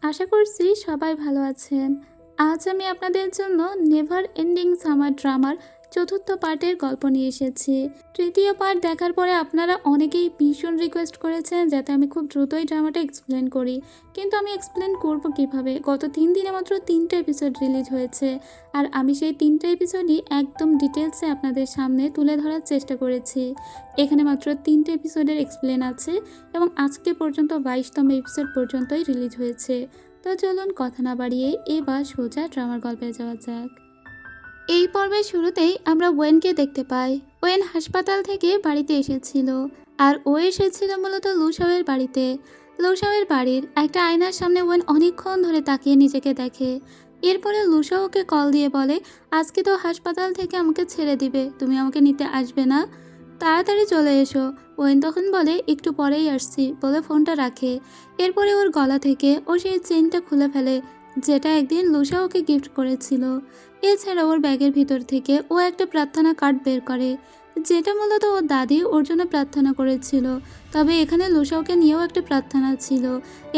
আশা করছি সবাই ভালো আছেন। আজ আমি আপনাদের জন্য নেভার এন্ডিং সামার ড্রামার চতুর্থ পার্টের গল্প নিয়ে এসেছি। তৃতীয় পার্ট দেখার পরে আপনারা অনেকেই ভীষণ রিকোয়েস্ট করেছেন যাতে আমি খুব দ্রুতই ড্রামাটা এক্সপ্লেন করি, কিন্তু আমি এক্সপ্লেন করব কিভাবে? গত 3 দিনে মাত্র 3টা এপিসোড রিলিজ হয়েছে, আর আমি সেই 3টা এপিসোডই একদম ডিটেলসে আপনাদের সামনে তুলে ধরার চেষ্টা করেছি। এখানে মাত্র 3টে এপিসোডের এক্সপ্লেন আছে এবং আজকে পর্যন্ত 22তম এপিসোড পর্যন্তই রিলিজ হয়েছে। তো চলুন কথা না বাড়িয়ে এবার সোজা ড্রামার গল্পে যাওয়া যাক। এই পর্বের শুরুতেই আমরা ওয়েনকে দেখতে পাই। ওয়েন হাসপাতাল থেকে বাড়িতে এসেছিল, আর ও এসেছিল মূলত লুসাওয়ের বাড়িতে। লুসাওয়ের বাড়ির একটা আয়নার সামনে ওয়েন অনেকক্ষণ ধরে তাকিয়ে নিজেকে দেখে। এরপরে লুসাও ওকে কল দিয়ে বলে, আজকে তো হাসপাতাল থেকে আমাকে ছেড়ে দিবে, তুমি আমাকে নিতে আসবে না? তাড়াতাড়ি চলে এসো। ওয়েন তখন বলে, একটু পরেই আসছি বলে ফোনটা রাখে। এরপরে ওর গলা থেকে ও সেই চেইনটা খুলে ফেলে, যেটা একদিন লুসা ওকে গিফট করেছিল। এছাড়া ওর ব্যাগের ভিতর থেকে ও একটা প্রার্থনা কার্ড বের করে, যেটা মূলত ওর দাদি ওর জন্য প্রার্থনা করেছিল। তবে এখানে লুসাওকে নিয়েও একটা প্রার্থনা ছিল,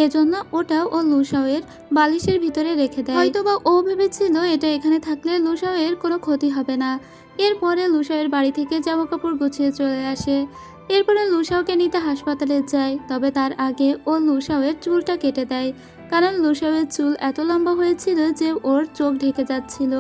এজন্য ওটা ও লুসাওয়ের বালিশের ভিতরে রেখে দেয়। হয়তোবা ও ভেবেছিল এটা এখানে থাকলে লুসাওয়ের কোনো ক্ষতি হবে না। এরপরে লুসাওয়ের বাড়ি থেকে জামা কাপড় গুছিয়ে চলে আসে। এরপরে লুসাওকে নিতে হাসপাতালে যায়, তবে তার আগে ও লুসাওয়ের চুলটা কেটে দেয়, কারণ লুসাওয়ের চুল এত লম্বা হয়েছিল যে ওর চোখ ঢেকে যাচ্ছিল।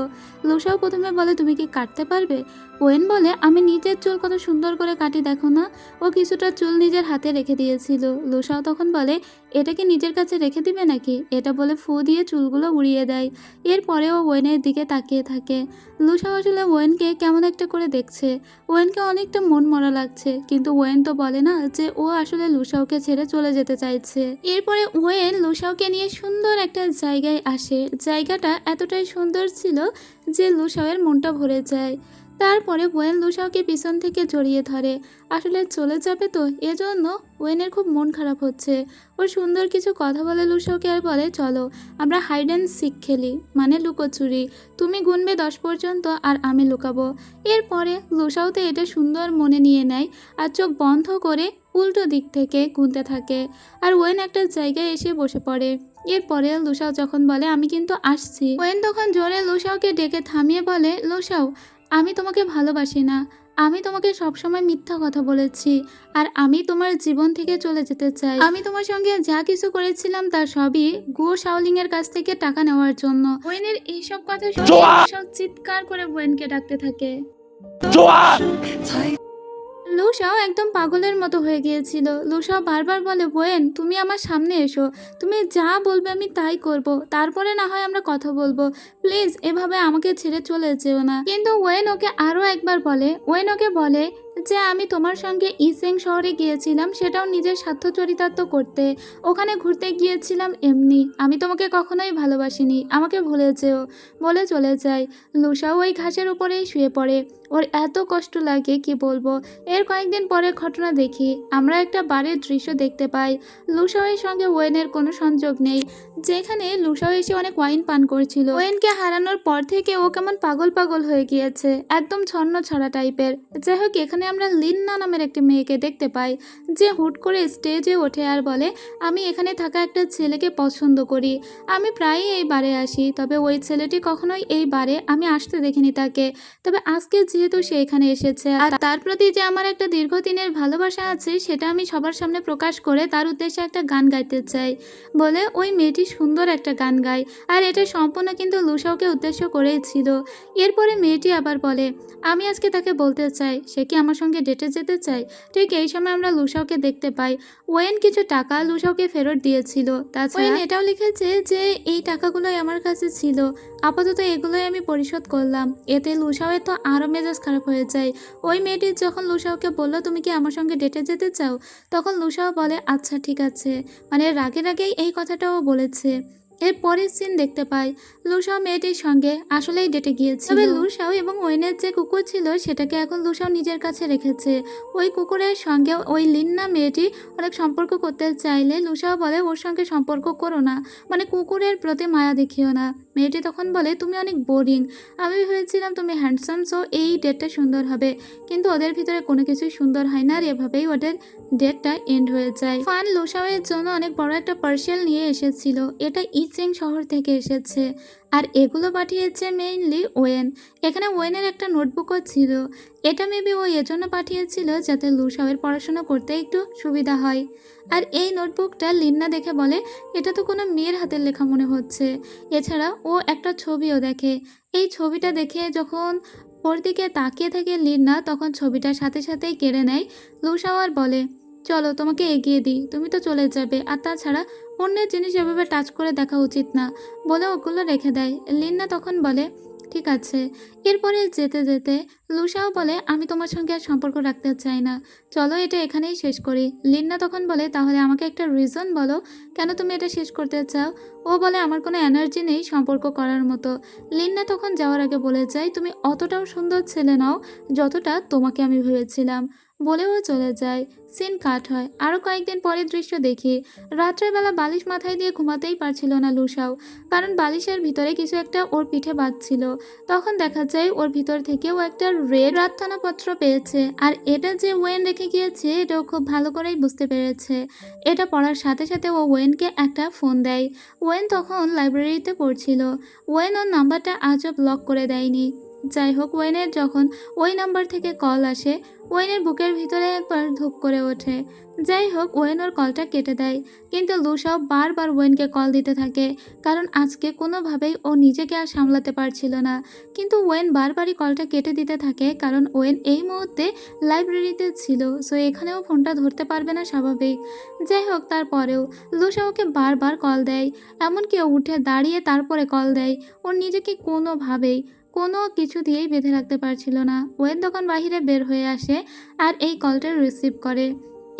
লুসাও প্রথমে বলে, তুমি কি কাটতে পারবে? ওয়েন বলে, আমি নিজের চুল কত সুন্দর করে কাটি দেখো না। ও কিছুটা চুল নিজের হাতে রেখে দিয়েছিল। লুসাও তখন বলে, এটা কি নিজের কাছে রেখে দিবে নাকি? এটা বলে ফু দিয়ে চুলগুলো উড়িয়ে দেয়। এরপরে ও ওয়েনের দিকে তাকিয়ে থাকে। লুসাও আসলে ওয়েনকে কেমন একটা করে দেখছে। ওয়েনকে অনেকটা মন মরা লাগছে, কিন্তু ওয়েন তো বলে না যে ও আসলে লুসাওকে ছেড়ে চলে যেতে চাইছে। এরপরে ওয়েন লুসাওকে নিয়ে সুন্দর একটা জায়গায় আসে। জায়গাটা এতটাই সুন্দর ছিল যে লুসাওয়ের মনটা ভরে যায়। তারপরে ওয়েন লুসাওকে পিছন থেকে জড়িয়ে ধরে। আসলে চলে যাবে তো, এজন্য ওয়েনের খুব মন খারাপ হচ্ছে। ওর সুন্দর কিছু কথা বলে লুসাওকে, আর বলে, চলো আমরা হাইড অ্যান্ড সিক খেলি, মানে লুকোচুরি। তুমি গুনবে 10 পর্যন্ত আর আমি লুকাবো। এরপরে লুসাওতে এটা সুন্দর মনে নিয়ে নেয় আর চোখ বন্ধ করে উল্টো দিক থেকে গুনতে থাকে। আর ওয়েন একটা জায়গায় এসে বসে পড়ে। এরপরে লুসাও যখন বলে, আমি কিন্তু আসছি, ওয়েন তখন জোরে লুসাওকে ডেকে থামিয়ে বলে, লুসাও, আমি তোমাকে ভালোবাসি না। আমি তোমাকে সবসময় মিথ্যা কথা বলেছি, আর আমি তোমার জীবন থেকে চলে যেতে চাই। আমি তোমার সঙ্গে যা কিছু করেছিলাম তার সবই গো শাওলিং এর কাছ থেকে টাকা নেওয়ার জন্য। ওয়েনের এইসব কথা শুনে লুসাও চিৎকার করে ওয়েনকে ডাকতে থাকে। লুসাও একদম পাগলের মতো হয়ে গিয়েছিল। লুসাও বারবার বলে, ওয়েন তুমি আমার সামনে এসো, তুমি যা বলবে আমি তাই করব, তারপরে না হয় আমরা কথা বলবো, প্লিজ এভাবে আমাকে ছেড়ে চলে যেও না। কিন্তু ওয়েন ওকে আরও একবার বলে, ওয়েন ওকে বলে যে আমি তোমার সঙ্গে ইসেং শহরে গিয়েছিলাম সেটাও নিজের স্বার্থ চরিতার্থ করতে, ওখানে ঘুরতে গিয়েছিলাম এমনি, আমি তোমাকে কখনোই ভালোবাসিনি, আমাকে ভুলে যেও বলে চলে যায়। লুসাও ওই ঘাসের উপরেই শুয়ে পড়ে। ওর এত কষ্ট লাগে কি বলবো। এর কয়েকদিন পরে ঘটনা দেখি, আমরা একটা বারের দৃশ্য দেখতে পাই। লুসাওয়ের সঙ্গে ওয়েনের কোনো সংযোগ নেই, যেখানে লুসাও এসে অনেক ওয়াইন পান করছিল। ওয়েনকে হারানোর পর থেকে ও কেমন পাগল পাগল হয়ে গিয়েছে, একদম ছন্ন ছড়া টাইপের। যাই হোক, এখানে আমরা লিন্না নামের একটি মেয়েকে দেখতে পাই, যে হুট করে স্টেজে ওঠে আর বলে, আমি এখানে থাকা একটা ছেলেকে পছন্দ করি, আমি প্রায়ই এই বারে আসি, তবে ওই ছেলেটি কখনোই এই বারে আমি আসতে দেখিনি তাকে, তবে আজকে যেহেতু সে এখানে এসেছে আর তার প্রতি যে আমার একটা দীর্ঘদিনের ভালোবাসা আছে সেটা আমি সবার সামনে প্রকাশ করে তার উদ্দেশ্যে একটা গান গাইতে চাই বলে ওই মেয়েটি সুন্দর একটা গান গায়, আর এটা সম্পূর্ণ কিন্তু লুসাওকে উদ্দেশ্য করেই ছিল। এরপরে মেয়েটি আবার বলে, আমি আজকে তাকে বলতে চাই সে কি আমার সঙ্গে ডেটে যেতে চায়। ঠিক এই সময় আমরা লুসাওকে দেখতে পাই। ওয়েন কিছু টাকা লুসাওকে ফেরত দিয়েছিল, তাছাড়া ওয়েন এটাও লিখেছে যে এই টাকাগুলোই আমার কাছে ছিল, আপাতত এগুলোই আমি পরিশোধ করলাম। এতে লুসাওয়ের তো আরও মেজাজ খারাপ হয়ে যায়। ওই মেয়েটি যখন লুসাওকে বলল, তুমি কি আমার সঙ্গে ডেটে যেতে চাও, তখন লুসাও বলে, আচ্ছা ঠিক আছে, মানে রাগের আগেই এই কথাটাও বলেছে। এর পরের সিন দেখতে পাই, লুসাও মেয়েটির সঙ্গে আসলেই ডেটে গিয়েছিল। তবে লুসাও এবং ওয়েনের যে কুকুর ছিল সেটাকে এখন লুসাও নিজের কাছে রেখেছে। ওই কুকুরের সঙ্গে ওই লিন্না মেয়েটি অনেক সম্পর্ক করতে চাইলে লুসাও বলে, ওর সঙ্গে সম্পর্ক করো না, মানে কুকুরের প্রতি মায়া দেখিও না। মেয়েটি তখন বলে, তুমি অনেক বোরিং। আমি ভেবেছিলাম তুমি হ্যান্ডসাম, সো এই ডেটটা সুন্দর হবে, কিন্তু ওদের ভিতরে কোনো কিছুই সুন্দর হয় না, আর এভাবেই ওদের ডেটটা এন্ড হয়ে যায়। ফান লুসাওয়ের জন্য অনেক বড় একটা পার্সেল নিয়ে এসেছিল। এটা ইচেং শহর থেকে এসেছে, আর এগুলো পাঠিয়েছে মেইনলি ওয়েন। এখানে ওয়েনের একটা নোটবুকও ছিল। এটা মেবি ও এজন্য পাঠিয়েছিল যাতে লুসাওয়ের পড়াশোনা করতে একটু সুবিধা হয়। আর এই নোটবুকটা লিন্না দেখে বলে, এটা তো কোনো মেয়ের হাতের লেখা মনে হচ্ছে। এছাড়া ও একটা ছবিও দেখে। এই ছবিটা দেখে যখন ওর দিকে তাকিয়ে থাকে লিন্না, তখন ছবিটার সাথে সাথেই কেড়ে নেয় লুসাও আর বলে, চলো তোমাকে এগিয়ে দিই, তুমি তো চলে যাবে, আর তাছাড়া অন্যের জিনিস এভাবে টাচ করে দেখা উচিত না, বলে ওগুলো রেখে দেয়। লিন্না তখন বলে, ঠিক আছে। এরপরে যেতে যেতে লুসাও বলে, আমি তোমার সঙ্গে আর সম্পর্ক রাখতে চাই না, চলো এটা এখানেই শেষ করি। লিন্না তখন বলে, তাহলে আমাকে একটা রিজন বলো কেন তুমি এটা শেষ করতে চাও। ও বলে, আমার কোনো এনার্জি নেই সম্পর্ক করার মতো। লিন্না তখন যাওয়ার আগে বলে যায়, তুমি অতটাও সুন্দর ছেলে নাও যতটা তোমাকে আমি ভেবেছিলাম, বলেও চলে যায়। সিন কাট হয়। আরও কয়েকদিন পরের দৃশ্য দেখি। রাত্রেবেলা বালিশ মাথায় দিয়ে ঘুমাতেই পারছিল না লুসাও, কারণ বালিশের ভিতরে কিছু একটা ওর পিঠে বাজছিল। তখন দেখা যায় ওর ভিতর থেকে ও একটা রেড প্রার্থনাপত্র পেয়েছে, আর এটা যে ওয়েন রেখে গিয়েছে এটাও খুব ভালো করেই বুঝতে পেরেছে। এটা পড়ার সাথে সাথে ও ওয়েনকে একটা ফোন দেয়। ওয়েন তখন লাইব্রেরিতে পড়ছিল। ওয়েন ওর নাম্বারটা আজও ব্লক করে দেয়নি। যাই হোক, ওয়েনের যখন ওই নাম্বার থেকে কল আসে, ওয়েনের বুকের ভিতরে একবার ধুপ করে ওঠে। যাই হোক, ওয়েন ওর কলটা কেটে দেয়, কিন্তু লুসাও বারবার ওয়েনকে কল দিতে থাকে, কারণ আজকে কোনোভাবেই ও নিজেকে আর সামলাতে পারছিল না। কিন্তু ওয়েন বারবারই কলটা কেটে দিতে থাকে, কারণ ওয়েন এই মুহূর্তে লাইব্রেরিতে ছিল, সো এখানেও ফোনটা ধরতে পারবে না স্বাভাবিক। যাই হোক, তারপরেও লুসাওকে বারবার কল দেয়, এমনকি ও উঠে দাঁড়িয়ে তারপরে কল দেয়। ওর নিজেকে কোনোভাবেই কোনো কিছু দিয়েই বেঁধে রাখতে পারছিল না। ওয়েন তখন বাহিরে বের হয়ে আসে আর এই কলটা রিসিভ করে।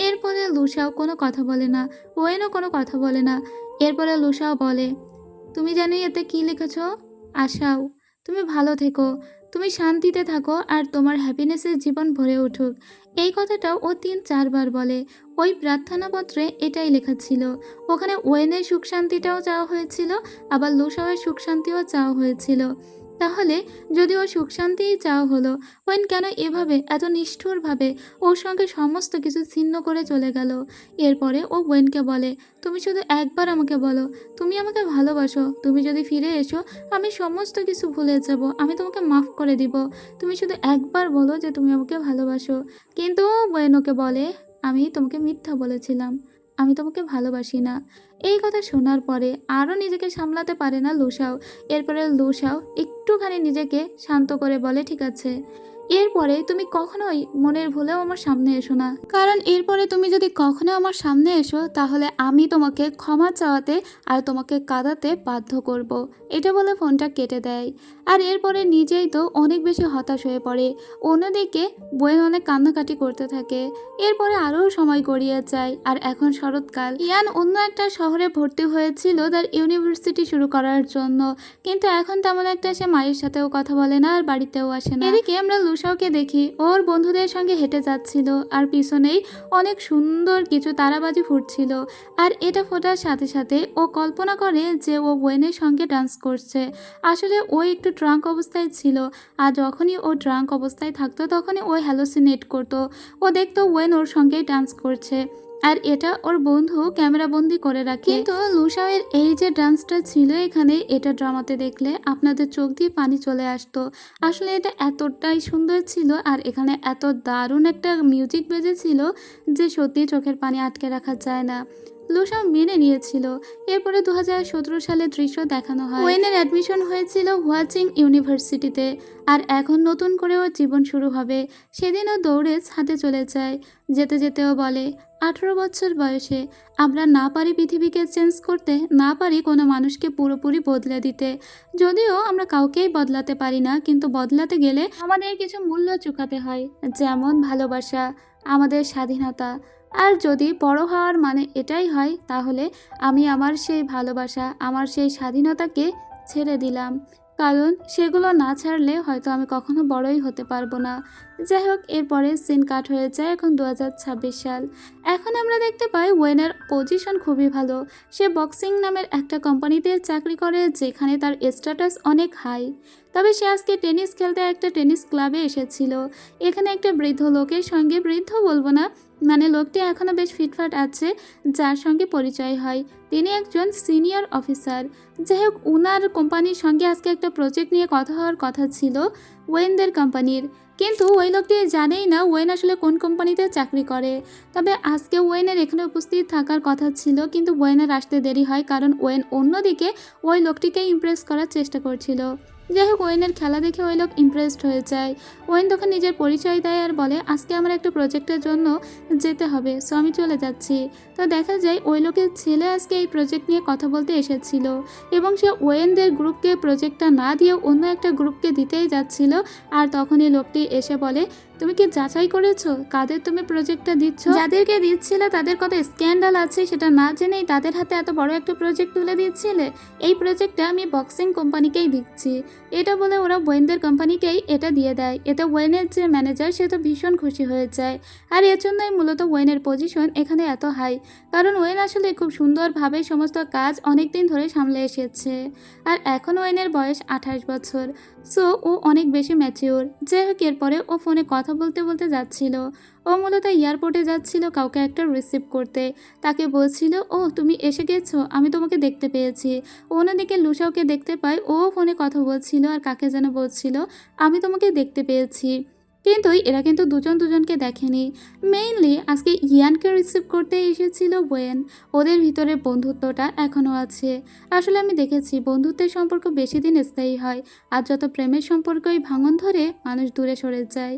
এরপরে লুসাও কোনো কথা বলে না, ওয়েনও কোনো কথা বলে না। এরপরে লুসাও বলে, তুমি জানি এতে কি লিখেছ? আশাও, তুমি ভালো থেকো, তুমি শান্তিতে থাকো, আর তোমার হ্যাপিনেসের জীবন ভরে উঠুক। এই কথাটাও ও 3-4 বার বলে। ওই প্রার্থনাপত্রে এটাই লেখা ছিল। ওখানে ওয়েনের সুখ শান্তিটাও চাওয়া হয়েছিল, আবার লুসাওয়ের সুখ শান্তিও চাওয়া হয়েছিল। তাহলে যদি ও সুখ শান্তিই চাওয়া হলো, ওয়েন কেন এভাবে এত নিষ্ঠুরভাবে ওর সঙ্গে সমস্ত কিছু ছিন্ন করে চলে গেল? এরপরে ও ওয়েনকে বলে, তুমি শুধু একবার আমাকে বলো তুমি আমাকে ভালোবাসো, তুমি যদি ফিরে এসো আমি সমস্ত কিছু ভুলে যাব, আমি তোমাকে মাফ করে দিব, তুমি শুধু একবার বলো যে তুমি আমাকে ভালোবাসো। কিন্তু ওয়েন ওকে বলে, আমি তোমাকে মিথ্যা বলেছিলাম, আমি তোমাকে ভালোবাসি না। এই কথা শোনার পরে আরও নিজেকে সামলাতে পারে না লুসাও। এরপরে লুসাও একটুখানি নিজেকে শান্ত করে বলে, ঠিক আছে, এরপরে তুমি কখনোই মনের ভুলেও আমার সামনে এসো না, কারণ এরপরে তুমি যদি কখনো আমার সামনে এসো তাহলে আমি তোমাকে ক্ষমা চাওয়াতে আর তোমাকে কাঁদাতে বাধ্য করব। এটা বলে ফোনটা কেটে দেয়। আর এরপরে নিজেই তো অনেক বেশি হতাশ হয়ে পড়ে। অন্যদিকে বোন অনেক কান্নাকাটি করতে থাকে। এরপরে আরও সময় গড়িয়ে যায়, আর এখন শরৎকাল। ইয়ান অন্য একটা শহরে ভর্তি হয়েছিল তার ইউনিভার্সিটি শুরু করার জন্য, কিন্তু এখন তেমন একটা সে মায়ের সাথেও কথা বলে না আর বাড়িতেও আসে না। এদিকে আমরা লুসাওকে দেখি ওর বন্ধুদের সঙ্গে হেঁটে যাচ্ছিল, আর পিছনেই অনেক সুন্দর কিছু তারাবাজি ফুটছিল। আর এটা ফোটার সাথে সাথে ও কল্পনা করে যে ও ওয়েনের সঙ্গে ডান্স করছে। আসলে ও একটু ড্রাঙ্ক অবস্থায় ছিল, আর যখনই ও ড্রাঙ্ক অবস্থায় থাকতো তখনই ও হ্যালোসিনেট করতো। ও দেখতো ওয়েন ওর সঙ্গেই ডান্স করছে, আর এটা ওর বন্ধু ক্যামেরাবন্দি করে রাখে। কিন্তু লুসাওয়ের এই যে ডান্সটা ছিল এখানে, এটা ড্রামাতে দেখলে আপনাদের চোখ দিয়ে পানি চলে আসতো। আসলে এটা এতটাই সুন্দর ছিল, আর এখানে এত দারুণ একটা মিউজিক বেজেছিল যে সত্যি চোখের পানি আটকে রাখা যায় না। লুসাও মেনে নিয়েছিল। এরপরে 2017 সালের দৃশ্য দেখানো হয়। ওয়েনের অ্যাডমিশন হয়েছিল ওয়াচিং ইউনিভার্সিটিতে, আর এখন নতুন করে ওর জীবন শুরু হবে। সেদিনও দৌড়ে ছাদে চলে যায়। যেতে যেতেও বলে, 18 বছর বয়সে আমরা না পারি পৃথিবীকে চেঞ্জ করতে, না পারি কোনো মানুষকে পুরোপুরি বদলে দিতে। যদিও আমরা কাউকেই বদলাতে পারি না, কিন্তু বদলাতে গেলে আমাদের কিছু মূল্য চুকাতে হয়, যেমন ভালোবাসা, আমাদের স্বাধীনতা। আর যদি বড় হওয়ার মানে এটাই হয়, তাহলে আমি আমার সেই ভালোবাসা, আমার সেই স্বাধীনতাকে ছেড়ে দিলাম। কারণ সেগুলো না ছাড়লে হয়তো আমি কখনো বড়ই হতে পারবো না। যাই হোক, এরপরে সিন কাট হয়ে যায় এখন 2026 সাল। এখন আমরা দেখতে পাই ওয়েনের পজিশন খুবই ভালো। সে বক্সিং নামের একটা কোম্পানিতে চাকরি করে যেখানে তার স্ট্যাটাস অনেক হাই। তবে সে আজকে টেনিস খেলতে একটা টেনিস ক্লাবে এসেছিল। এখানে একটা বৃদ্ধ লোকের সঙ্গে, বৃদ্ধ বলবো না, মানে লোকটি এখনও বেশ ফিটফাট আছে, যার সঙ্গে পরিচয় হয়। তিনি একজন সিনিয়র অফিসার। যাই হোক, উনার কোম্পানির সঙ্গে আজকে একটা প্রজেক্ট নিয়ে কথা হওয়ার কথা ছিল ওয়েনদের কোম্পানির, কিন্তু ওই লোকটি জানেই না ওয়েন আসলে কোন কোম্পানিতে চাকরি করে। তবে আজকে ওয়েনের এখানে উপস্থিত থাকার কথা ছিল, কিন্তু ওয়েনের আসতে দেরি হয় কারণ ওয়েন অন্যদিকে ওই লোকটিকে ইমপ্রেস করার চেষ্টা করছিল। যাই হোক, ওয়েনের খেলা দেখে ওই লোক ইমপ্রেসড হয়ে যায়। ওয়েন তখন নিজের পরিচয় দেয় আর বলে, আজকে আমার একটা প্রজেক্টের জন্য যেতে হবে, সো আমি চলে যাচ্ছি। তো দেখা যায় ওই লোকের ছেলে আজকে এই প্রজেক্ট নিয়ে কথা বলতে এসেছিল এবং সে ওয়েনদের গ্রুপকে প্রজেক্টটা না দিয়ে অন্য একটা গ্রুপকে দিতেই যাচ্ছিল। আর তখনই লোকটি এসে বলে, তুমি কি যাচাই করেছো কাদের তুমি প্রজেক্টটা দিচ্ছ? যাদেরকে দিচ্ছিলে তাদের কত স্ক্যান্ডাল আছে সেটা না জেনেই তাদের হাতে এত বড় একটা প্রজেক্ট তুলে দিচ্ছিলে। এই প্রজেক্টটা আমি বক্সিং কোম্পানিকেই দিচ্ছি। এটা বলে ওরা ওয়েনদের কোম্পানিকেই এটা দিয়ে দেয়। এতে ওয়েনের যে ম্যানেজার সে তো ভীষণ খুশি হয়ে যায়। আর এর জন্যই মূলত ওয়েনের পজিশন এখানে এত হাই, কারণ ওয়েন আসলে খুব সুন্দরভাবে সমস্ত কাজ অনেক দিন ধরে সামলে এসেছে। আর এখন ওয়েনের বয়স 28 বছর, সো ও অনেক বেশি ম্যাচিওর। যাই হোক, এরপরে ও ফোনে কথা বলতে বলতে যাচ্ছিল। ও মূলত এয়ারপোর্টে যাচ্ছিল কাউকে একটা রিসিভ করতে। তাকে বলছিল, ও তুমি এসে গেছো, আমি তোমাকে দেখতে পেয়েছি। অন্যদিকে লুসাওকে দেখতে পাই, ও ফোনে কথা বলছিল আর কাকে যেন বলছিল, আমি তোমাকে দেখতে পেয়েছি। কিন্তু এরা কিন্তু দুজন দুজনকে দেখেনি। মেইনলি আজকে ইয়ানকে রিসিভ করতে এসেছিল ওয়েন। ওদের ভিতরে বন্ধুত্বটা এখনও আছে। আসলে আমি দেখেছি বন্ধুত্বের সম্পর্ক বেশি দিন স্থায়ী হয়, আর যত প্রেমের সম্পর্কই ভাঙন ধরে মানুষ দূরে সরে যায়।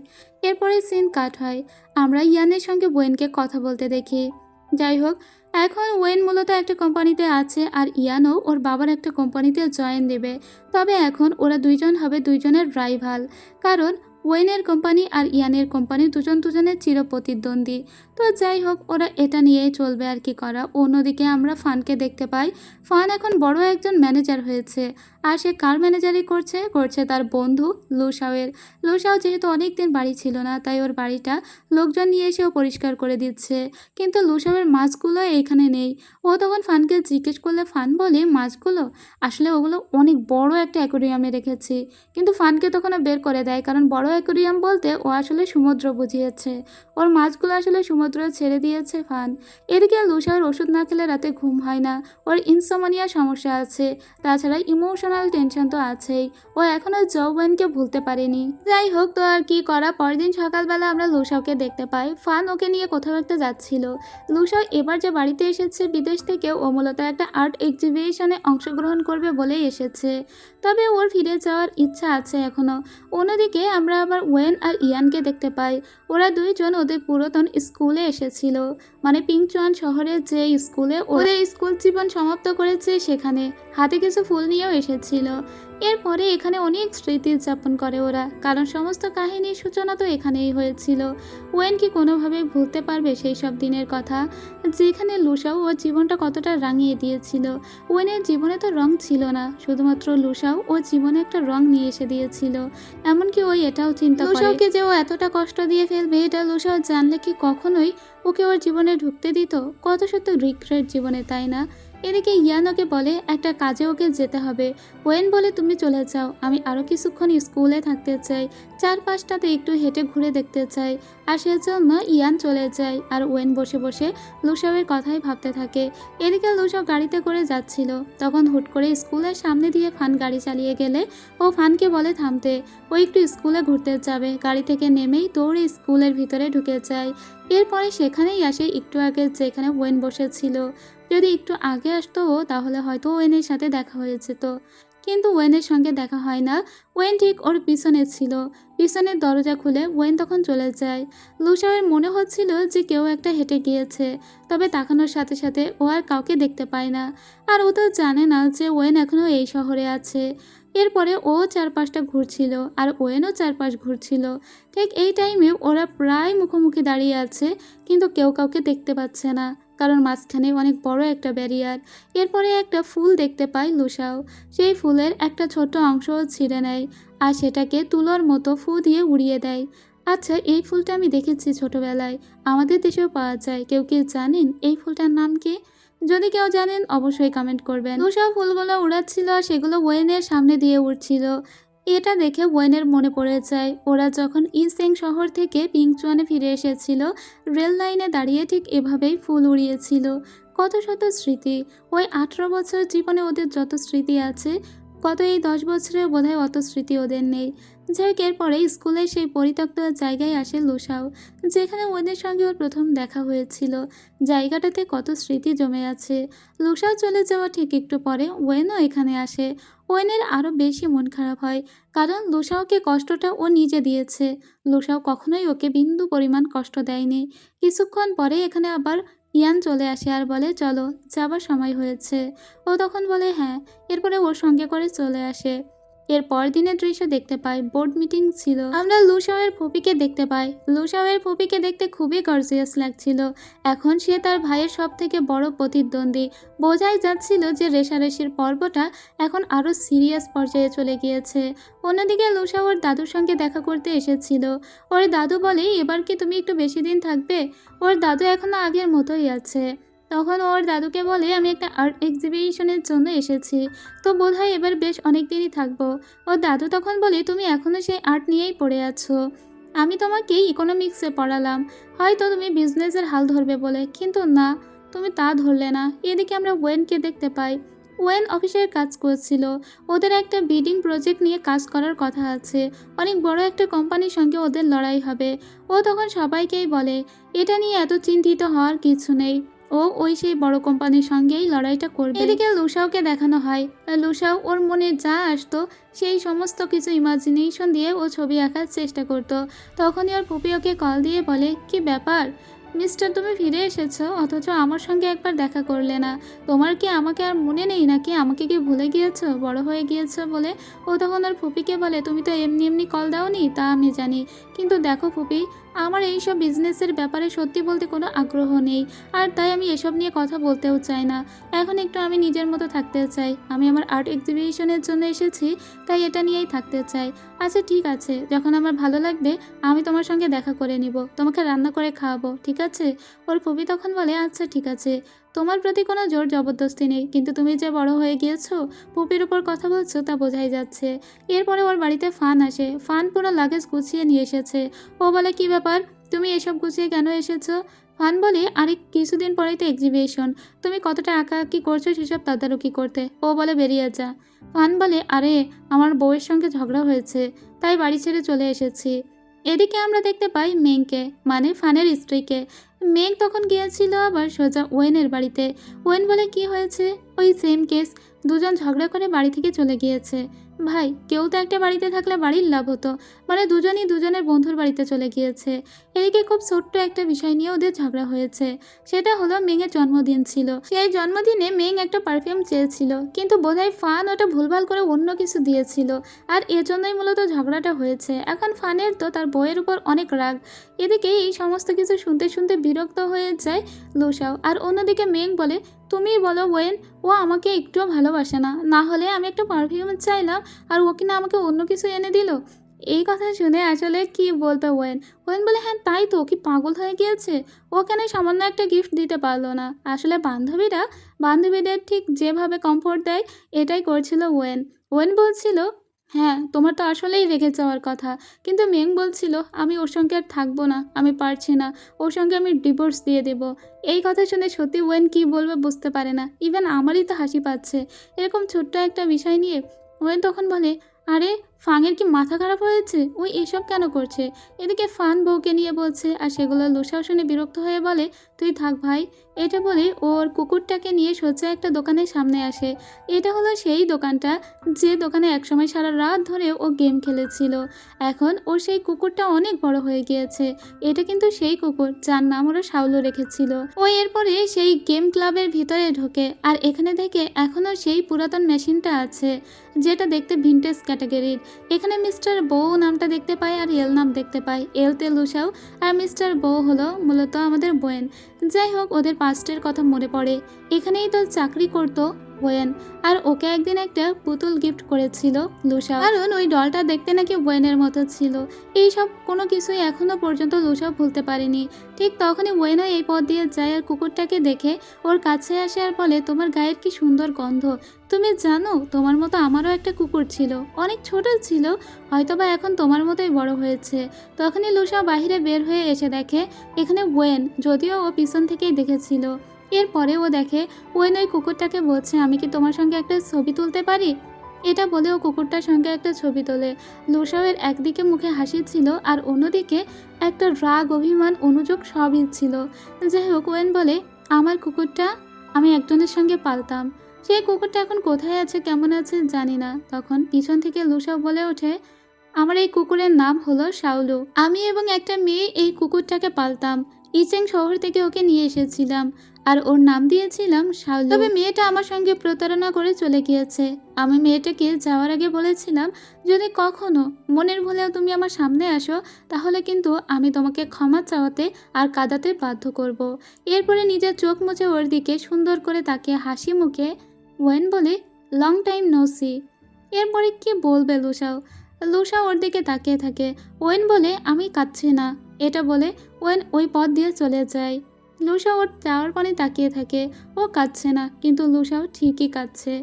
এরপরে সিন কাট হয়, আমরা ইয়ানের সঙ্গে ওয়েনকে কথা বলতে দেখি। যাই হোক, এখন ওয়েন মূলত একটা কোম্পানিতে আছে আর ইয়ানও ওর বাবার একটা কোম্পানিতে জয়েন দেবে। তবে এখন ওরা দুইজন হবে দুইজনের রাইভাল, কারণ ওয়েনের কোম্পানি আর ইয়ানের কোম্পানি দুজন দুজনের চিরপ্রতিদ্বন্দ্বী। তো যাই হোক, ওরা এটা নিয়েই চলবে আর কি করা। অন্যদিকে আমরা ফানকে দেখতে পাই। ফান এখন বড় একজন ম্যানেজার হয়েছে। আর সে কার ম্যানেজারই করছে তার বন্ধু লুসাওয়ের। লুসাও যেহেতু অনেক দিন বাড়ি ছিল না, তাই ওর বাড়িটা লোকজন নিয়ে এসেও পরিষ্কার করে দিচ্ছে। কিন্তু লুসাওয়ের মাছগুলো এইখানে নেই। ও তখন ফানকে জিজ্ঞেস করলে ফান বলে, মাছগুলো আসলে ওগুলো অনেক বড় একটা অ্যাকোরিয়ামে রেখেছি। কিন্তু ফানকে তখন বের করে দেয়, কারণ বড় অ্যাকোরিয়াম বলতে ও আসলে সমুদ্র বুঝিয়েছে। ওর মাছগুলো আসলে সমুদ্র ছেড়ে দিয়েছে ফান। এদিকে লুসাওয়ের ওষুধ না খেলে রাতে ঘুম হয় না। ওর ইনসমনিয়া সমস্যা আছে, তাছাড়া ইমোশনাল টেনশন তো আছেই। ও এখনও জওয়েনকে ভুলতে পারেনি। যাই হোক, তো আর কি করা, পরের দিন সকালবেলা আমরা লুসাওকে দেখতে পাই। ফান ওকে নিয়ে কোথাও একটা যাচ্ছিল। লুসাও এবার যে বাড়িতে এসেছে বিদেশ থেকে, ও মূলত একটা আর্ট এক্সিবিশনে অংশগ্রহণ করবে বলেই এসেছে। তবে ওর ফিরে যাওয়ার ইচ্ছা আছে এখনও। অন্যদিকে আমরা আবার ওয়েন আর ইয়ানকে দেখতে পাই। ওরা দুইজন ওদের পুরাতন স্কুলে এসেছিল, মানে পিংচুয়ান শহরের যে স্কুলে ওদের স্কুল জীবন সমাপ্ত করেছে সেখানে। হাতে কিছু ফুল নিয়েও এসেছিল। এরপরে এখানে অনেক স্মৃতি উদযাপন করে ওরা, কারণ সমস্ত কাহিনীর সূচনা তো এখানেই হয়েছিল। ওয়েন কি কোনোভাবে ভুলতে পারবে সেই সব দিনের কথা, যেখানে লুসাও ওর জীবনটা কতটা রাঙিয়ে দিয়েছিল। ওয়েনের জীবনে তো রং ছিল না, শুধুমাত্র লুসাও ওর জীবনে একটা রং নিয়ে এসে দিয়েছিল। এমনকি ওই এটাও চিন্তা করে লুসাওকে যে ও এতটা কষ্ট দিয়ে ফেলবে, এটা লুসাও জানলে কি কখনোই ওকে ওর জীবনে ঢুকতে দিত? কত শত রিগ্রেট জীবনে, তাই না? এদিকে ইয়ান ওকে বলে একটা কাজে ওকে যেতে হবে। ওয়েন বলে, তুমি চলে যাও, আমি আরও কিছুক্ষণ স্কুলে থাকতে চাই, চারপাশটাতে একটু হেঁটে ঘুরে দেখতে চাই। আর সেজন্য ইয়ান চলে যায় আর ওয়েন বসে বসে লুসাওয়ের কথাই ভাবতে থাকে। এদিকে লুসাও গাড়িতে করে যাচ্ছিল, তখন হুট করে স্কুলের সামনে দিয়ে ফান গাড়ি চালিয়ে গেলে ও ফানকে বলে থামতে। ও একটু স্কুলে ঘুরতে যাবে, গাড়ি থেকে নেমেই দৌড়ে স্কুলের ভিতরে ঢুকে যায়। এরপরে সেখানেই আসে একটু আগে যেখানে ওয়েন বসেছিল। যদি একটু আগে আসতো তাহলে হয়তো ওয়েনের সাথে দেখা হয়ে যেত, কিন্তু ওয়েনের সঙ্গে দেখা হয় না। ওয়েন ঠিক ওর পিছনে ছিল। পিছনের দরজা খুলে ওয়েন তখন চলে যায়। লুসাওয়ের মনে হচ্ছিল যে কেউ একটা হেঁটে গিয়েছে, তবে তাকানোর সাথে সাথে ও আর কাউকে দেখতে পায় না। আর ও তো জানে না যে ওয়েন এখনও এই শহরে আছে। এরপরে ও চারপাশটা ঘুরছিল আর ওয়েনও চারপাশ ঘুরছিল। ঠিক এই টাইমে ওরা প্রায় মুখোমুখি দাঁড়িয়ে আছে, কিন্তু কেউ কাউকে দেখতে পাচ্ছে না। কারণ মাঝখানে অনেক বড় একটা ব্যারিয়ার। এরপরে একটা ফুল দেখতে পায় লুসাও। সেই ফুলের একটা ছোট্ট অংশ ছিঁড়ে নেয় আর সেটাকে তুলোর মতো ফু দিয়ে উড়িয়ে দেয়। আচ্ছা, এই ফুলটা আমি দেখেছি ছোটবেলায়, আমাদের দেশেও পাওয়া যায়। কেউ কি জানেন এই ফুলটার নাম কি? যদি কেউ জানেন অবশ্যই কমেন্ট করবেন। লুসাও ফুলগুলো উড়াচ্ছিল আর সেগুলো ওয়েনের সামনে দিয়ে উড়ছিল। এটা দেখে ওয়েনের মনে পড়ে যায় ওরা যখন ইসেং শহর থেকে পিংচুয়ানে ফিরে এসেছিল, রেল লাইনে দাঁড়িয়ে ঠিক এভাবেই ফুল উড়িয়েছিল। কত শত স্মৃতি। ওই 18 বছর জীবনে ওদের যত স্মৃতি আছে, গত এই 10 বছরেও বোধহয় অত স্মৃতি ওদের নেই। যাই হোক, এরপরে স্কুলে সেই পরিত্যক্ত জায়গায় আসে লুসাও, যেখানে ওদের সঙ্গে ওর প্রথম দেখা হয়েছিল। জায়গাটাতে কত স্মৃতি জমে আছে। লুসাও চলে যাওয়া ঠিক একটু পরে ওয়েনও এখানে আসে। ওয়েনের আরও বেশি মন খারাপ হয়, কারণ লুসাওকে কষ্টটা ও নিজে দিয়েছে। লুসাও কখনোই ওকে বিন্দু পরিমাণ কষ্ট দেয়নি। কিছুক্ষণ পরে এখানে আবার ইয়ান চলে আসে আর বলে, চলো যাবার সময় হয়েছে। ও তখন বলে হ্যাঁ। এরপরে ওর সঙ্গে করে চলে আসে। এর পরদিনের দৃশ্য দেখতে পাই, বোর্ড মিটিং ছিল। আমরা লুসাওয়ের ফুপিকে দেখতে পাই। লুসাওয়ের ফুপিকে দেখতে খুবই গর্জিয়াস লাগছিল। এখন সে তার ভাইয়ের সব থেকে বড় প্রতিদ্বন্দ্বী। বোঝাই যাচ্ছিল যে রেষারেষির পর্বটা এখন আরও সিরিয়াস পর্যায়ে চলে গিয়েছে। অন্যদিকে লুসাও ওর দাদুর সঙ্গে দেখা করতে এসেছিল। ওর দাদু বলে, এবার কি তুমি একটু বেশি দিন থাকবে? ওর দাদু এখনো আগের মতোই আছে। তখন ওর দাদুকে বলে, আমি একটা আর্ট এক্সিবিশনের জন্য এসেছি, তো বোধহয় এবার বেশ অনেক দিনই থাকবো। ওর দাদু তখন বলে, তুমি এখনও সেই আর্ট নিয়েই পড়ে আছো। আমি তোমাকে ইকোনমিক্সে পড়ালাম, হয়তো তুমি বিজনেসের হাল ধরবে বলে, কিন্তু না, তুমি তা ধরলে না। এদিকে আমরা ওয়েনকে দেখতে পাই। ওয়েন অফিসের কাজ করছিল। ওদের একটা বিডিং প্রজেক্ট নিয়ে কাজ করার কথা আছে। অনেক বড় একটা কোম্পানির সঙ্গে ওদের লড়াই হবে। ও তখন সবাইকেই বলে, এটা নিয়ে এত চিন্তিত হওয়ার কিছু নেই, ও ওই সেই বড় কোম্পানির সঙ্গেই লড়াইটা করবে। এদিকে লুসাওকে দেখানো হয়। লুসাও ওর মনে যা আসতো সেই সমস্ত কিছু ইমাজিনেশন দিয়ে ও ছবি আঁকার চেষ্টা করত। তখনই ওর ফুপি ওকে কল দিয়ে বলে, কি ব্যাপার মিস্টার, তুমি ফিরে এসেছো অথচ আমার সঙ্গে একবার দেখা করলে না। তোমার কি আমাকে আর মনে নেই নাকি? আমাকে কি ভুলে গিয়েছো বড় হয়ে গিয়েছো বলে? ও তখন ওর ফুপিকে বলে, তুমি তো এমনি এমনি কল দাওনি, তা আমি জানি, কিন্তু দেখো ফুপি, আমার এইসব বিজনেসের ব্যাপারে সত্যি বলতে কোনো আগ্রহ নেই, আর তাই আমি এসব নিয়ে কথা বলতেও চাই না। এখন একটু আমি নিজের মতো থাকতে চাই। আমি আমার আর্ট এক্সিবিশনের জন্য এসেছি, তাই এটা নিয়েই থাকতে চাই। আচ্ছা ঠিক আছে, যখন আমার ভালো লাগবে আমি তোমার সঙ্গে দেখা করে নিব, তোমাকে রান্না করে খাওয়াবো, ঠিক আছে? ওর ফুপি তখন বলে, আচ্ছা ঠিক আছে, তোমার প্রতি কোনো জোর জবরদস্তি নেই, কিন্তু তুমি যে বড় হয়ে গিয়েছো, ফুপির উপর কথা বলছো তা বোঝাই যাচ্ছে। এরপরে ওর বাড়িতে ফান আসে। ফান পুরো লাগেজ গুছিয়ে নিয়ে এসেছে। ও বলে, কি ব্যাপার, তুমি এসব গুছিয়ে কেন এসেছো? ফান বলে, আরে কিছুদিন পরেই তো এক্সিবিশন, তুমি কতটা আঁকাআঁকি করছো সেসব তদারকি করতে। ও বলে, বেরিয়ে যা। ফান বলে, আরে আমার বউয়ের সঙ্গে ঝগড়া হয়েছে, তাই বাড়ি ছেড়ে চলে এসেছি। এদিকে আমরা দেখতে পাই মেংকে, মানে ফানের স্ত্রীকে। মেঘ তখন গিয়েছিল আবার সোজা ওয়েনের বাড়িতে। ওয়েন বলে, কি হয়েছে? ওই সেম কেস, দুজন ঝগড়া করে বাড়ি থেকে চলে গিয়েছে। ভাই, কেউ তো একটা বাড়িতে থাকলে বাড়ির লাভ হতো, মানে দুজনই দুজনের বন্ধুর বাড়িতে চলে গিয়েছে। এদিকে খুব ছোট্ট একটা বিষয় নিয়ে ওদের ঝগড়া হয়েছে। সেটা হলো মেঘের জন্মদিন ছিল। সেই জন্মদিনে মেঘ একটা পারফিউম চেয়েছিল, কিন্তু বোধহয় ফান ওটা ভুলভাল করে অন্য কিছু দিয়েছিল, আর এজন্যই মূলত ঝগড়াটা হয়েছে। এখন ফানের তো তার বইয়ের উপর অনেক রাগ। এদিকে এই সমস্ত কিছু শুনতে শুনতে বিরক্ত হয়ে যায় লুসাও। আর অন্যদিকে মেঘ বলে, তুমিই বলো ওয়েন, ও আমাকে একটুও ভালোবাসে না, না হলে আমি একটা পারফিউম চাইলাম আর ও কিনা আমাকে অন্য কিছু এনে দিল। এই কথা শুনে আসলে কি বলবে ওয়েন। ওয়েন বলে, হ্যাঁ তাই তো, কি পাগল হয়ে গিয়েছে? ও কেন সামান্য একটা গিফট দিতে পারলো না? আসলে বান্ধবীরা বান্ধবীদের ঠিক যেভাবে কমফোর্ট দেয় এটাই করছিল ওয়েন। ওয়েন বলছিল, হ্যাঁ তোমার তো আসলেই রেগে যাওয়ার কথা, কিন্তু মেং বলছিল, আমি ওর সঙ্গে আর থাকবো না, আমি পারছি না, ওর সঙ্গে আমি ডিভোর্স দিয়ে দেব। এই কথা শুনে সত্যি ওয়েন কি বলবে বুঝতে পারে না। ইভেন আমারই তো হাসি পাচ্ছে এরকম ছোট্ট একটা বিষয় নিয়ে। ওয়েন তখন বলে, আরে ফাংয়ের কি মাথা খারাপ হয়েছে? ওই এসব কেন করছে? এদিকে ফান বউকে নিয়ে বলছে, আর সেগুলো লুসাও শুনে বিরক্ত হয়ে বলে, তুই থাক ভাই। এটা বলে ওর কুকুরটাকে নিয়ে সোজা একটা দোকানের সামনে আসে। এটা হলো সেই দোকানটা যে দোকানে একসময় সারা রাত ধরে ও গেম খেলেছিল। এখন ওর সেই কুকুরটা অনেক বড় হয়ে গিয়েছে। এটা কিন্তু সেই কুকুর যার নাম ওরা শাওলু রেখেছিল। ও এরপরে সেই গেম ক্লাবের ভিতরে ঢোকে, আর এখানে থেকে এখনও সেই পুরাতন মেশিনটা আছে, যেটা দেখতে ভিনটেজ ক্যাটাগরির। এখানে মিস্টার বউ নামটা দেখতে পাই আর এল নাম দেখতে পাই। এলতে লুসাও আর মিস্টার বউ হলো মূলত আমাদের বোয়েন। যাই হোক, ওদের পাস্টের কথা মনে পড়ে। এখানেই তো চাকরি করতো ওয়েন, আর ওকে একদিন একটা পুতুল গিফট করেছিল লুসাও, কারণ ওই ডলটা দেখতে নাকি ওয়েনের মতো ছিল। এইসব কোনো কিছুই এখনো পর্যন্ত লুসাও ভুলতে পারেনি। ঠিক তখনই ওয়েনও এই পথ দিয়ে যায় আর কুকুরটাকে দেখে ওর কাছে আসে আর বলে, তোমার গায়ের কি সুন্দর গন্ধ। তুমি জানো তোমার মতো আমারও একটা কুকুর ছিল, অনেক ছোট ছিল, হয়তোবা এখন তোমার মতোই বড় হয়েছে। তখনই লুসাও বাহিরে বের হয়ে এসে দেখে এখানে ওয়েন, যদিও ও পিছন থেকেই দেখেছিল। এরপরে ও দেখে ওয়েন ওই কুকুরটাকে বলছে, আমি কি তোমার সঙ্গে একটা ছবি তুলতে পারি। এটা বলে ও কুকুরটার সঙ্গে একটা ছবি তোলে। লুসাওয়ের একদিকে মুখে হাসি ছিল আর অন্যদিকে একটা রাগ, অভিমান, অনুযোগ সবই ছিল। যাই হোক, ওয়েন বলে, আমার কুকুরটা আমি একজনের সঙ্গে পালতাম, সেই কুকুরটা এখন কোথায় আছে, কেমন আছে জানি না। তখন পিছন থেকে লুসাও বলে ওঠে, আমার এই কুকুরের নাম হলো শাওলু। আমি এবং একটা মেয়ে এই কুকুরটাকে পালতাম। ইচেং শহর থেকে ওকে নিয়ে এসেছিলাম আর ওর নাম দিয়েছিলাম শাওলু। তবে মেয়েটা আমার সঙ্গে প্রতারণা করে চলে গিয়েছে। আমি মেয়েটাকে যাওয়ার আগে বলেছিলাম, যদি কখনো মনের ভুলেও তুমি আমার সামনে আসো, তাহলে কিন্তু আমি তোমাকে ক্ষমা চাওয়াতে আর কাঁদাতে বাধ্য করব। এরপরে নিজের চোখ মুছে ওর দিকে সুন্দর করে তাকিয়ে হাসি মুখে ওয়েন বলে, লং টাইম নো সি। এরপরে কি বলবে লুসাও? লুসা ওর দিকে তাকিয়ে থাকে। ওয়েন বলে, আমি কাঁদছি না। এটা বলে ওয়েন ওই পথ দিয়ে চলে যায়। লুসা ওর যাওয়ার পানে তাকিয়ে থাকে। ও কাঁদছে না, কিন্তু লুসাও ঠিকই কাঁদছে।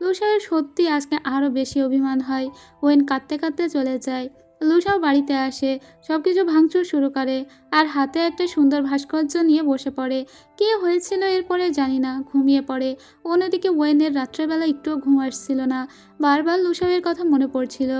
লুসার সত্যি আজকে আরও বেশি অভিমান হয়। ওয়েন কাঁদতে কাঁদতে চলে যায়। লুসাও বাড়িতে আসে, সব কিছু ভাঙচুর শুরু করে আর হাতে একটা সুন্দর ভাস্কর্য নিয়ে বসে পড়ে। কী হয়েছিল এরপরে জানি না, ঘুমিয়ে পড়ে। অন্যদিকে ওয়েনের রাত্রেবেলা একটুও ঘুম আসছিল না, বারবার লুসাওয়ের কথা মনে পড়ছিল।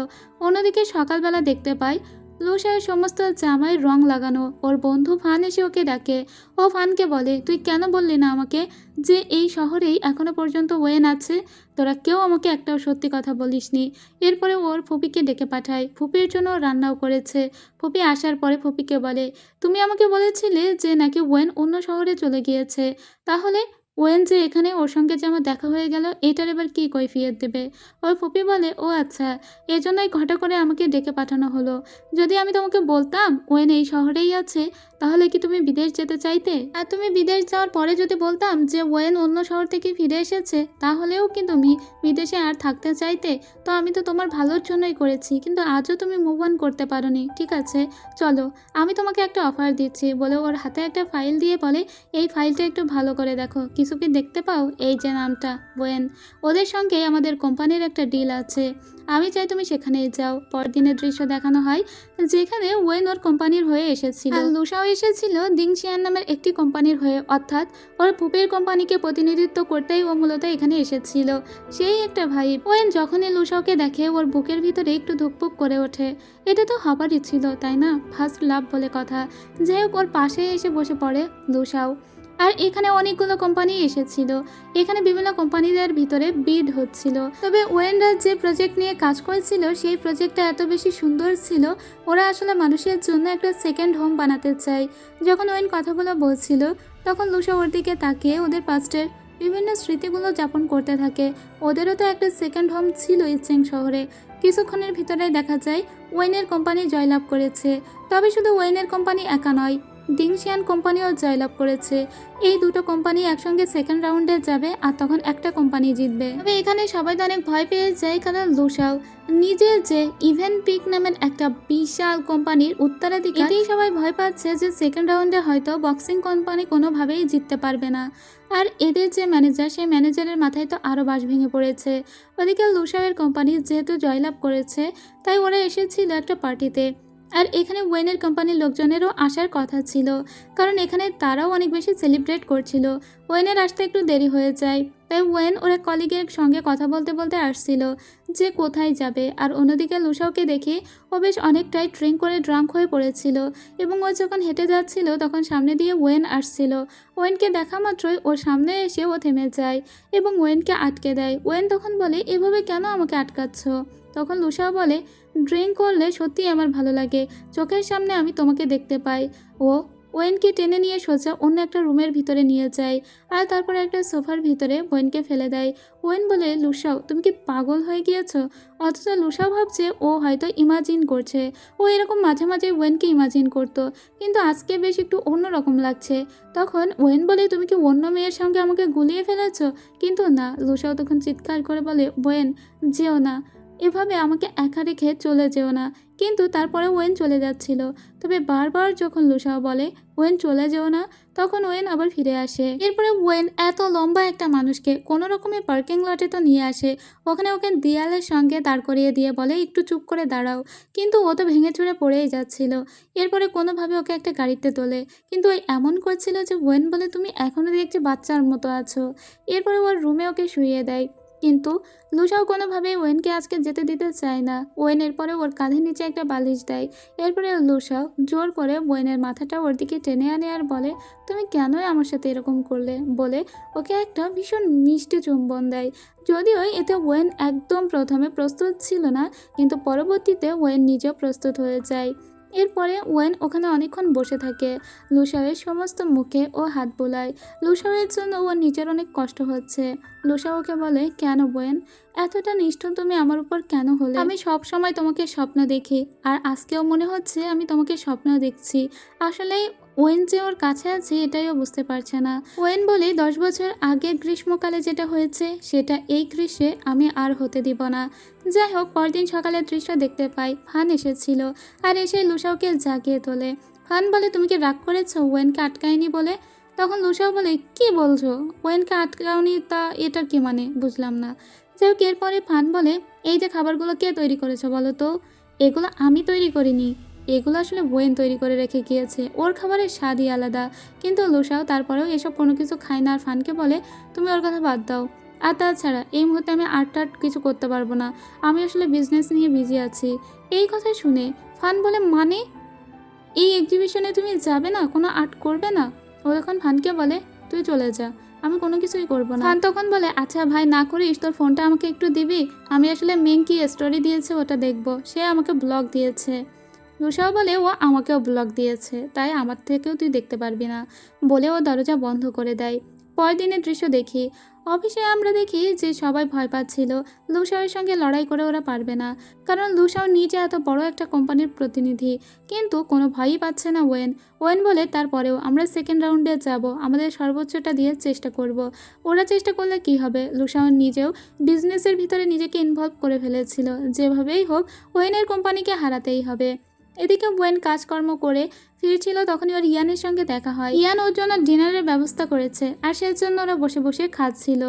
অন্যদিকে সকালবেলা দেখতে পাই লুসাওয়ের সমস্ত জামায় রং লাগানো। ওর বন্ধু ফান এসে ওকে ডাকে। ও ফানকে বলে, তুই কেন বললি না আমাকে যে এই শহরেই এখনো পর্যন্ত ওয়েন আছে? তোরা কেউ আমাকে একটাও সত্যি কথা বলিসনি। এরপরে ওর ফুপিকে ডেকে পাঠায়। ফুপির জন্য ও রান্নাও করেছে। ফুপি আসার পরে ফুপিকে বলে, তুমি আমাকে বলেছিলে যে নাকি ওয়েন অন্য শহরে চলে গিয়েছে, তাহলে ওয়েন যে এখানে ওর সঙ্গে যে আমার দেখা হয়ে গেল, এটার এবার কী কৈফিয়ত দেবে? ওর ফুপি বলে, ও আচ্ছা, এজন্যই ঘটা করে আমাকে ডেকে পাঠানো হলো। যদি আমি তোমাকে বলতাম ওয়েন এই শহরেই আছে, তাহলে কি তুমি বিদেশ যেতে চাইতে? আর তুমি বিদেশ যাওয়ার পরে যদি বলতাম যে ওয়েন অন্য শহর থেকে ফিরে এসেছে, তাহলেও কি তুমি বিদেশে আর থাকতে চাইতে? তো আমি তো তোমার ভালোর জন্যই করেছি, কিন্তু আজও তুমি মুভ অন করতে পারোনি। ঠিক আছে, চলো, আমি তোমাকে একটা অফার দিচ্ছি, বলে ওর হাতে একটা ফাইল দিয়ে বলে, এই ফাইলটা একটু ভালো করে দেখো, কিছু কি দেখতে পাও? এই যে নামটা ওয়েন, ওদের সঙ্গে আমাদের কোম্পানির একটা ডিল আছে, আমি চাই তুমি সেখানেই যাও। পরদিনের দৃশ্য দেখানো হয় যেখানে ওয়েন ওর কোম্পানির হয়ে এসেছিল। আর লুসাও এসেছিল দিংশিয়ান নামের একটি কোম্পানির হয়ে, অর্থাৎ ওর ফুপের কোম্পানিকে প্রতিনিধিত্ব করতেই ও মূলত এখানে এসেছিল। সেই একটা ভাই। ওয়েন যখনই লুসাওকে দেখে ওর বুকের ভিতরে একটু ধুকপুক করে ওঠে। এটা তো হবারই ছিল, তাই না? ফার্স্ট লাভ বলে কথা। যাই হোক, ওর পাশে এসে বসে পড়ে লুসাও। আর এখানে অনেকগুলো কোম্পানি এসেছিল। এখানে বিভিন্ন কোম্পানিদের ভিতরে বিড হচ্ছিল। তবে ওয়েনরা যে প্রজেক্ট নিয়ে কাজ করেছিল, সেই প্রজেক্টটা এত বেশি সুন্দর ছিল, ওরা আসলে মানুষের জন্য একটা সেকেন্ড হোম বানাতে চায়। যখন ওয়েন কথাগুলো বলছিল, তখন লুসা ওর দিকে তাকিয়ে ওদের পাস্টের বিভিন্ন স্মৃতিগুলো যাপন করতে থাকে। ওদেরও তো একটা সেকেন্ড হোম ছিল ইচেং শহরে। কিছুক্ষণের ভিতরেই দেখা যায় ওয়েনের কোম্পানি জয়লাভ করেছে। তবে শুধু ওয়েনের কোম্পানি একা নয়, দিংশিয়ান কোম্পানিও জয়লাভ করেছে। এই দুটো কোম্পানি একসঙ্গে সেকেন্ড রাউন্ডে যাবে আর তখন একটা কোম্পানি জিতবে। তবে এখানে সবাই তো অনেক ভয় পেয়ে যায়, কারণ লুসাও নিজে যে ইভেন পিক নামের একটা বিশাল কোম্পানির উত্তরাধিকার, এটাই সবাই ভয় পাচ্ছে যে সেকেন্ড রাউন্ডে হয়তো বক্সিং কোম্পানি কোনোভাবেই জিততে পারবে না। আর এদের যে ম্যানেজার, সেই ম্যানেজারের মাথায় তো আরও বাঁশ ভেঙে পড়েছে। ওদিকে লুসাওয়ের কোম্পানি যেহেতু জয়লাভ করেছে, তাই ওরা এসেছিল একটা পার্টিতে। আর এখানে ওয়েনের কোম্পানির লোকজনেরও আসার কথা ছিল, কারণ এখানে তারাও অনেক বেশি সেলিব্রেট করছিল। ওয়েনের আসতে একটু দেরি হয়ে যায়, তাই ওয়েন ওরা কলিগের সঙ্গে কথা বলতে বলতে আসছিল যে কোথায় যাবে। আর অন্যদিকে লুসাওকে দেখে ও বেশ অনেকটাই ড্রিঙ্ক করে ড্রাঙ্ক হয়ে পড়েছিল, এবং ও যখন হেঁটে যাচ্ছিল তখন সামনে দিয়ে ওয়েন আসছিল। ওয়েনকে দেখা মাত্রই ওর সামনে এসে ও থেমে যায় এবং ওয়েনকে আটকে দেয়। ওয়েন তখন বলে, এভাবে কেন আমাকে আটকাচ্ছ? তখন লুসাও বলে, ড্রিঙ্ক করলে সত্যিই আমার ভালো লাগে, চোখের সামনে আমি তোমাকে দেখতে পাই। ও ওয়েনকে টেনে নিয়ে সোজা অন্য একটা রুমের ভিতরে নিয়ে যায় আর তারপরে একটা সোফার ভিতরে ওয়েনকে ফেলে দেয়। ওয়েন বলে, লুসাও তুমি কি পাগল হয়ে গিয়েছো? অথচ লুসাও ভাবছে ও হয়তো ইমাজিন করছে। ও এরকম মাঝে মাঝে ওয়েনকে ইমাজিন করতো, কিন্তু আজকে বেশ একটু অন্যরকম লাগছে। তখন ওয়েন বলে, তুমি কি অন্য মেয়ের সঙ্গে আমাকে গুলিয়ে ফেলেছো? কিন্তু না। লুসাও তখন চিৎকার করে বলে, ওয়েন যেও না, এভাবে আমাকে একা রেখে চলে যেও না। কিন্তু তারপরে ওয়েন চলে যাচ্ছিল। তবে বারবার যখন লুসাও বলে ওয়েন চলে যেও না, তখন ওয়েন আবার ফিরে আসে। এরপরে ওয়েন এত লম্বা একটা মানুষকে কোনো রকমের পার্কিং লটে তো নিয়ে আসে। ওখানে ওকে দেয়ালের সঙ্গে দাঁড় করিয়ে দিয়ে বলে, একটু চুপ করে দাঁড়াও। কিন্তু ও তো ভেঙে চুরে পড়েই যাচ্ছিল। এরপরে কোনোভাবে ওকে একটা গাড়িতে তোলে, কিন্তু ওই এমন করছিল যে ওয়েন বলে, তুমি এখনও দেখছি বাচ্চার মতো আছো। এরপরে ওর রুমে ওকে শুইয়ে দেয়। কিন্তু লুসাও কোনোভাবেই ওয়েনকে আজকে যেতে দিতে চায় না। ওয়েন এরপরে ওর কাঁধের নিচে একটা বালিশ দেয়। এরপরে লুসাও জোর করে ওয়েনের মাথাটা ওর দিকে টেনে আনে আর বলে, তুমি কেনই আমার সাথে এরকম করলে, বলে ওকে একটা ভীষণ মিষ্টি চুম্বন দেয়। যদিও এতে ওয়েন একদম প্রথমে প্রস্তুত ছিল না, কিন্তু পরবর্তীতে ওয়েন নিজেও প্রস্তুত হয়ে যায়। এরপরে ওয়েন ওখানে অনেকক্ষণ বসে থাকে। লুসাওয়ের সমস্ত মুখে ও হাত বোলায়। লুসাওয়ের জন্য ওর নিজের অনেক কষ্ট হচ্ছে। লুসাও ওকে বলে, কেন ওয়েন এতটা নিষ্ঠুর তুমি আমার উপর কেন হলে? আমি সব সময় তোমাকে স্বপ্ন দেখি, আর আজকেও মনে হচ্ছে আমি তোমাকে স্বপ্ন দেখছি। আসলেই ওয়েন যে ওর কাছে আছে এটাই ও বুঝতে পারছে না। ওয়েন বলে, 10 বছর আগের গ্রীষ্মকালে যেটা হয়েছে সেটা এই গ্রীষ্মে আমি আর হতে দিব না। যাই হোক, পরদিন সকালের দৃশ্য দেখতে পাই। ফান এসেছিল আর এসে লুসাওকে জাগিয়ে তোলে। ফান বলে, তুমি কি রাগ করেছো ওয়েনকে আটকায়নি বলে? তখন লুসাও বলে, কি বলছো? ওয়েনকে আটকাওনি তা এটার কি মানে, বুঝলাম না। যাই হোক, এরপরে ফান বলে, এই যে খাবারগুলো কে তৈরি করেছো বলো তো? এগুলো আমি তৈরি করিনি, এগুলো আসলে ওয়েন তৈরি করে রেখে গিয়েছে। ওর খাবারের স্বাদই আলাদা। কিন্তু লুসাও তারপরেও এসব কোনো কিছু খায় না আর ফানকে বলে, তুমি ওর কথা বাদ দাও। আর তাছাড়া এই মুহূর্তে আমি আর্ট কিছু করতে পারবো না, আমি আসলে বিজনেস নিয়ে বিজি আছি। এই কথা শুনে ফান বলে, মানে এই এক্সিবিশনে তুমি যাবে না, কোনো আর্ট করবে না? ও তখন ফানকে বলে, তুই চলে যা, আমি কোনো কিছুই করবো না। ফান তখন বলে, আচ্ছা ভাই না করিস, তোর ফোনটা আমাকে একটু দিবি, আমি আসলে মেঙ্কি স্টোরি দিয়েছে ওটা দেখবো, সে আমাকে ব্লগ দিয়েছে। লুসাও বলে, ও আমাকেও ব্লগ দিয়েছে, তাই আমার থেকেও তুই দেখতে পারবি না, বলে ও দরজা বন্ধ করে দেয়। পরদিনের দৃশ্য দেখি। অফিসে আমরা দেখি যে সবাই ভয় পাচ্ছিল লুসাওয়ের সঙ্গে লড়াই করে ওরা পারবে না, কারণ লুসাও নিজে এত বড় একটা কোম্পানির প্রতিনিধি। কিন্তু কোনো ভয়ই পাচ্ছে না ওয়েন। ওয়েন বলে, তারপরেও আমরা সেকেন্ড রাউন্ডে যাব, আমাদের সর্বোচ্চটা দিয়ে চেষ্টা করব। ওরা চেষ্টা করলে কি হবে, লুসাও নিজেও বিজনেসের ভিতরে নিজেকে ইনভলভ করে ফেলেছিল। যেভাবেই হোক ওয়েনের কোম্পানিকে হারাতেই হবে। এদিকে ওয়েন কাজকর্ম করে ফিরছিল, তখনই ওর ইয়ানের সঙ্গে দেখা হয়। ইয়ান ওর জন্য ডিনারের ব্যবস্থা করেছে আর সেজন্য ওরা বসে বসে খাচ্ছিল।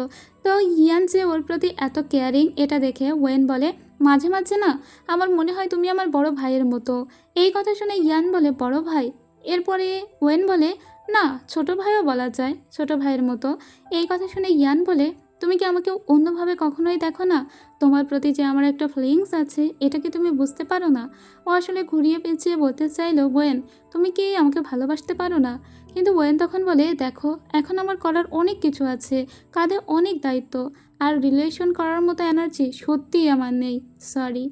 তো ইয়ান যে ওর প্রতি এত কেয়ারিং এটা দেখে ওয়েন বলে, মাঝে মাঝে না আমার মনে হয় তুমি আমার বড় ভাইয়ের মতো। এই কথা শুনে ইয়ান বলে, বড় ভাই? এরপরে ওয়েন বলে, না ছোট ভাইও বলা যায়, ছোট ভাইয়ের মতো। এই কথা শুনে ইয়ান বলে, তুমি কি আমাকে অন্যভাবে কখনোই দেখো না? তোমার প্রতি যে আমার একটা ফিলিংস আছে এটা কি তুমি বুঝতে পারো না? ও আসলে ঘুরিয়ে পেঁচিয়ে বলতে চাইলো, ওয়েন তুমি কি আমাকে ভালোবাসতে পারো না? কিন্তু ওয়েন তখন বলে, দেখো এখন আমার করার অনেক কিছু আছে, কাঁধে অনেক দায়িত্ব, আর রিলেশন করার মতো এনার্জি সত্যিই আমার নেই, সরি।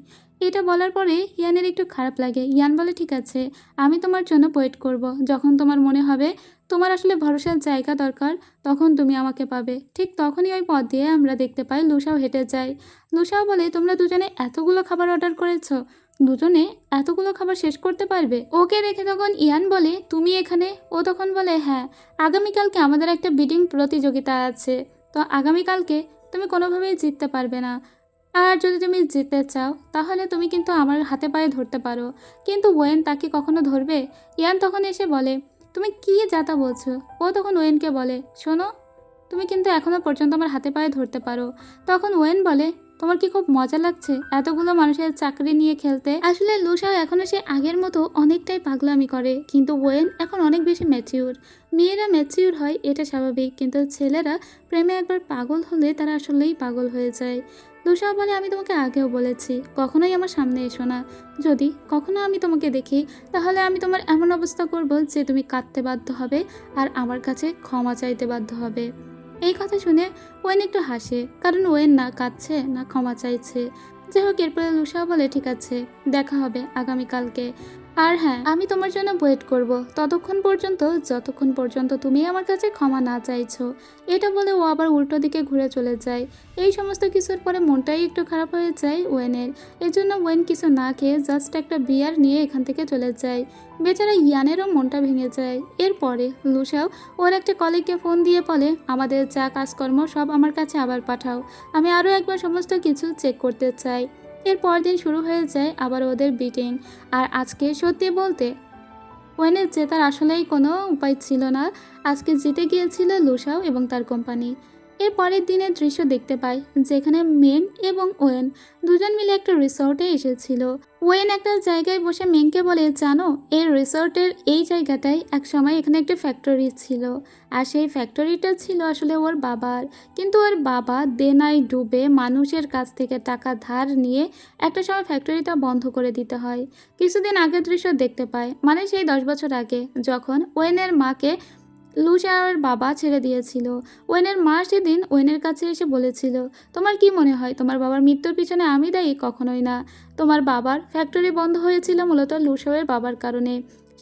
এটা বলার পরে ইয়ানের একটু খারাপ লাগে। ইয়ান বলে, ঠিক আছে, আমি তোমার জন্য ওয়েট করব। যখন তোমার মনে হবে তোমার আসলে ভরসার জায়গা দরকার, তখন তুমি আমাকে পাবে। ঠিক তখনই ওই পথ দিয়ে আমরা দেখতে পাই লুসাও হেঁটে যায়। লুসাও বলে, তোমরা দুজনে এতগুলো খাবার অর্ডার করেছো, দুজনে এতগুলো খাবার শেষ করতে পারবে? ওকে দেখে তখন ইয়ান বলে, তুমি এখানে? ও তখন বলে, হ্যাঁ, আগামীকালকে আমাদের একটা বিডিং প্রতিযোগিতা আছে, তো আগামীকালকে তুমি কোনোভাবেই জিততে পারবে না। আর যদি তুমি জিততে চাও তাহলে তুমি কিন্তু আমার হাতে পায়ে ধরতে পারো। কিন্তু ওয়েন তাকে কখনো ধরবে? ইয়ান তখন এসে বলে, তুমি কি যাতা বলছো? ও তখন ওয়েনকে বলে, শোনো, তুমি কিন্তু এখনো পর্যন্ত আমার হাতে পায়ে ধরতে পারো। তখন ওয়েন বলে, তোমার কি খুব মজা লাগছে এতগুলো মানুষের চাকরি নিয়ে খেলতে? আসলে লুসাও এখনো সে আগের মতো অনেকটাই পাগলামি করে, কিন্তু ওয়েন এখন অনেক বেশি ম্যাচিউর। মেয়েরা ম্যাচিউর হয় এটা স্বাভাবিক, কিন্তু ছেলেরা প্রেমে একবার পাগল হলে তারা আসলেই পাগল হয়ে যায়। লুসাও বলে, আমি তোমাকে আগেও বলেছি কখনোই আমার সামনে এসো না। যদি কখনো আমি তোমাকে দেখি তাহলে আমি তোমার এমন অবস্থা করব যে তুমি কাঁদতে বাধ্য হবে আর আমার কাছে ক্ষমা চাইতে বাধ্য হবে। এই কথা শুনে ওয়েন একটু হাসে, কারণ ওয়েন না কাঁদছে না ক্ষমা চাইছে। যাই হোক, এরপরে লুসাও বলে, ঠিক আছে, দেখা হবে আগামীকালকে। আর হ্যাঁ, আমি তোমার জন্য ওয়েট করব ততক্ষণ পর্যন্ত যতক্ষণ পর্যন্ত তুমি আমার কাছে ক্ষমা না চাইছো। এটা বলে ও আবার উল্টো দিকে ঘুরে চলে যায়। এই সমস্ত কিছুর পরে মনটাই একটু খারাপ হয়ে যায় ওয়েনের। এজন্য ওয়েন কিছু না খেয়ে জাস্ট একটা বিয়ার নিয়ে এখান থেকে চলে যায়। বেচারা ইয়ানেরও মনটা ভেঙে যায়। এরপরে লুসাও ওর একটা কলিগকে ফোন দিয়ে বলে, আমাদের যা কাজকর্ম সব আমার কাছে আবার পাঠাও, আমি আরও একবার সমস্ত কিছু চেক করতে চাই। এর পরদিন শুরু হয়ে যায় আবার ওদের বিটিং। আর আজকে সত্যি বলতে ওয়েনের জেতার আসলেই কোনো উপায় ছিল না। আজকে জিতে গিয়েছিল লুসাও এবং তার কোম্পানি। এর পরের দিনের দৃশ্য দেখতে পাই, যেখানে মেং এবং ওয়েন দুজন মিলে একটা রিসর্টে এসেছিল। ওয়েন একটা জায়গায় বসে মেংকে বলে, জানো এই রিসর্টের এই জায়গাটায় একসময় এখানে একটা ফ্যাক্টরি ছিল, আর সেই ফ্যাক্টরিটা ছিল আসলে ওর বাবার। কিন্তু ওর বাবা দেনায় ডুবে মানুষের কাছ থেকে টাকা ধার নিয়ে একটা সময় ফ্যাক্টরিটা বন্ধ করে দিতে হয়। কিছুদিন আগের দৃশ্য দেখতে পায়, মানে সেই 10 বছর আগে, যখন ওয়েনের মাকে লুসার বাবা ছেড়ে দিয়েছিল। ওয়েনের মা সেদিন ওয়েনের কাছে এসে বলেছিল, তোমার কি মনে হয় তোমার বাবার মৃত্যুর পিছনে আমি দায়ী? কখনোই না। তোমার বাবার ফ্যাক্টরি বন্ধ হয়েছিল মূলত লুসারের বাবার কারণে।